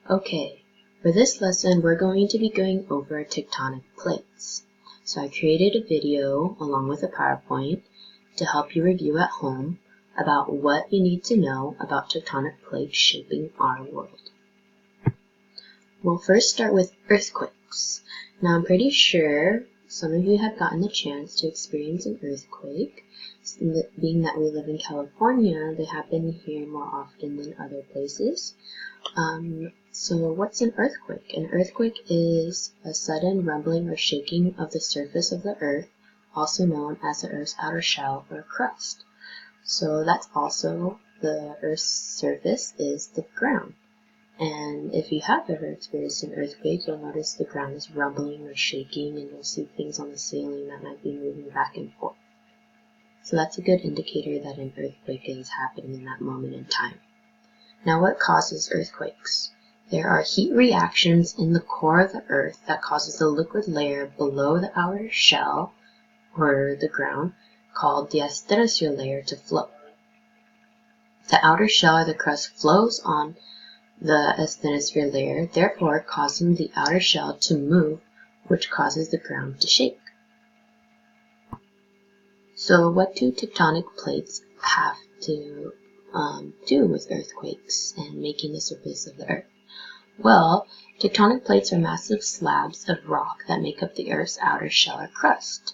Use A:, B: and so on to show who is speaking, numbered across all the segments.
A: Okay, for this lesson we're going to be going over tectonic plates. So I created a video along with a PowerPoint to help you review at home about what you need to know about tectonic plates shaping our world. We'll first start with earthquakes. Now I'm pretty sure some of you have gotten the chance to experience an earthquake. Being that we live in California, they happen here more often than other places. So what's an earthquake? An earthquake is a sudden rumbling or shaking of the surface of the earth, also known as the earth's outer shell or crust. So that's also the earth's surface is the ground. And if you have ever experienced an earthquake, you'll notice the ground is rumbling or shaking, and you'll see things on the ceiling that might be moving back and forth. So that's a good indicator that an earthquake is happening in that moment in time. Now, what causes earthquakes? There are heat reactions in the core of the earth that causes the liquid layer below the outer shell, or the ground, called the astrosphere layer to float. The outer shell or the crust flows on the astrosphere layer, therefore causing the outer shell to move, which causes the ground to shake. So what do tectonic plates have to do with earthquakes and making the surface of the earth? Well, tectonic plates are massive slabs of rock that make up the Earth's outer shell or crust.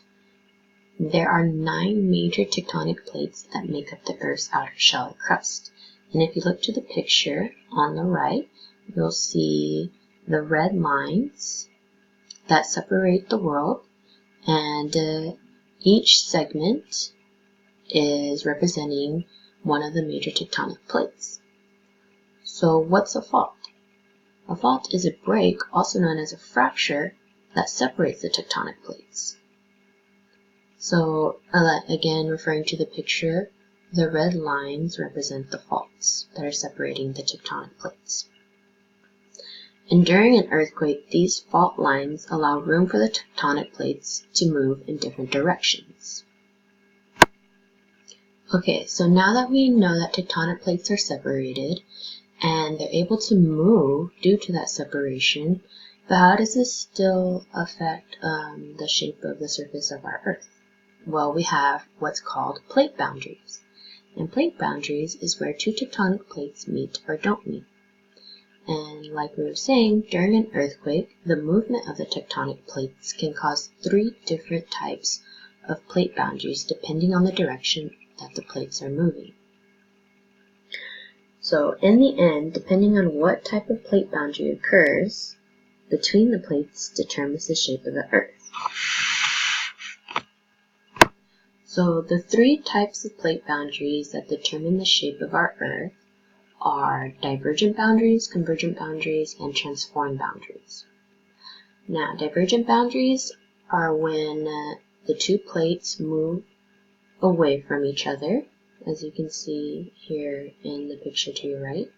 A: There are 9 major tectonic plates that make up the Earth's outer shell or crust. And if you look to the picture on the right, you'll see the red lines that separate the world, and each segment is representing one of the major tectonic plates. So what's a fault? A fault is a break, also known as a fracture, that separates the tectonic plates. So again, referring to the picture, the red lines represent the faults that are separating the tectonic plates. And during an earthquake, these fault lines allow room for the tectonic plates to move in different directions. Okay, so now that we know that tectonic plates are separated, and they're able to move due to that separation, but how does this still affect the shape of the surface of our Earth? Well, we have what's called plate boundaries. And plate boundaries is where 2 tectonic plates meet or don't meet. And like we were saying, during an earthquake, the movement of the tectonic plates can cause 3 different types of plate boundaries depending on the direction that the plates are moving. So in the end, depending on what type of plate boundary occurs between the plates determines the shape of the Earth. So the 3 types of plate boundaries that determine the shape of our Earth are divergent boundaries, convergent boundaries, and transform boundaries. Now, divergent boundaries are when the 2 plates move away from each other, as you can see here in the picture to your right.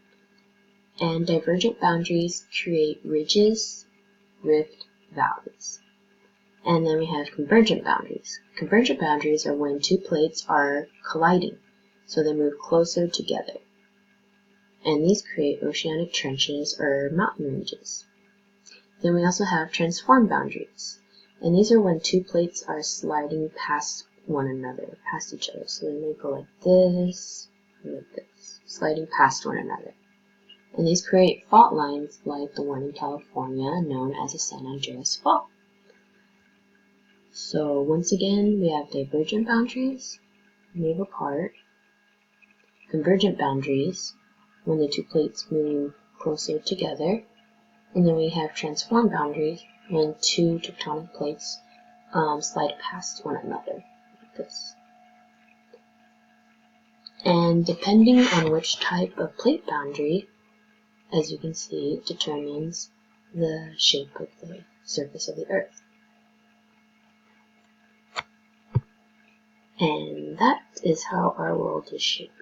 A: And divergent boundaries create ridges, rift, valleys. And then we have convergent boundaries. Convergent boundaries are when 2 plates are colliding, so they move closer together. And these create oceanic trenches or mountain ranges. Then we also have transform boundaries. And these are when 2 plates are sliding past one another, past each other. So they may go like this, or like this, sliding past one another. And these create fault lines like the one in California known as the San Andreas Fault. So once again, we have divergent boundaries, move apart, convergent boundaries, when the 2 plates move closer together, and then we have transform boundaries when 2 tectonic plates slide past one another, like this. And depending on which type of plate boundary, as you can see, determines the shape of the surface of the Earth. And that is how our world is shaped.